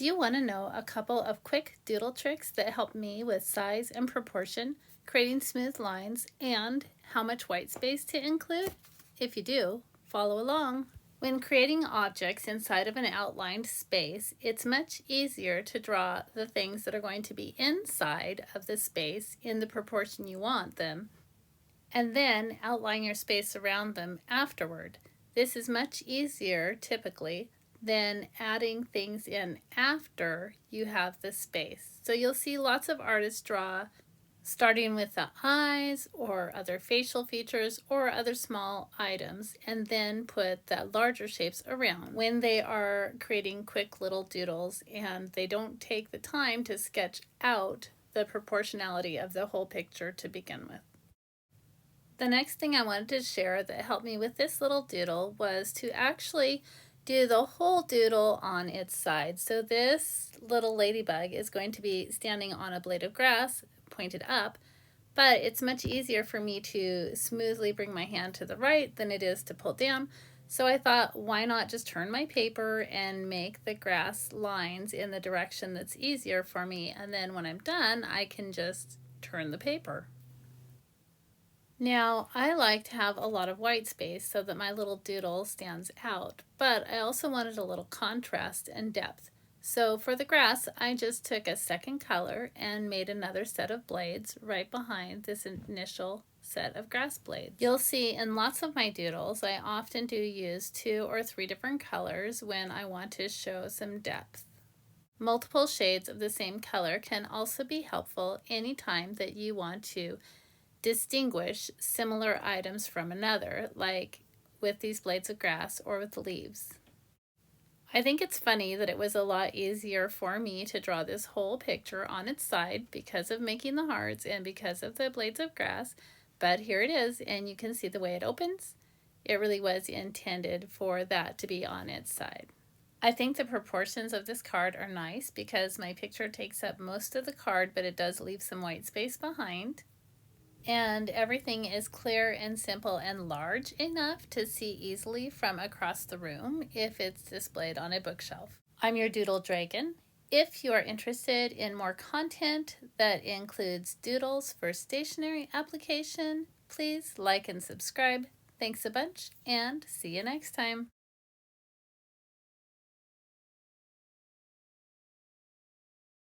Do you want to know a couple of quick doodle tricks that help me with size and proportion, creating smooth lines, and how much white space to include? If you do, follow along. When creating objects inside of an outlined space, it's much easier to draw the things that are going to be inside of the space in the proportion you want them, and then outline your space around them afterward. This is much easier, typically, than adding things in after you have the space. So you'll see lots of artists draw starting with the eyes or other facial features or other small items, and then put the larger shapes around when they are creating quick little doodles and they don't take the time to sketch out the proportionality of the whole picture to begin with. The next thing I wanted to share that helped me with this little doodle was to actually do the whole doodle on its side. So this little ladybug is going to be standing on a blade of grass pointed up, but it's much easier for me to smoothly bring my hand to the right than it is to pull down. So I thought, why not just turn my paper and make the grass lines in the direction that's easier for me, and then when I'm done, I can just turn the paper. Now, I like to have a lot of white space so that my little doodle stands out, but I also wanted a little contrast and depth. So for the grass, I just took a second color and made another set of blades right behind this initial set of grass blades. You'll see in lots of my doodles, I often do use 2 or 3 different colors when I want to show some depth. Multiple shades of the same color can also be helpful anytime that you want to distinguish similar items from another, like with these blades of grass or with the leaves. I think it's funny that it was a lot easier for me to draw this whole picture on its side because of making the hearts and because of the blades of grass, but here it is, and you can see the way it opens. It really was intended for that to be on its side. I think the proportions of this card are nice because my picture takes up most of the card, but it does leave some white space behind. And everything is clear and simple and large enough to see easily from across the room if it's displayed on a bookshelf. I'm your Doodle Dragon. If you are interested in more content that includes doodles for stationery application, please like and subscribe. Thanks a bunch, and see you next time.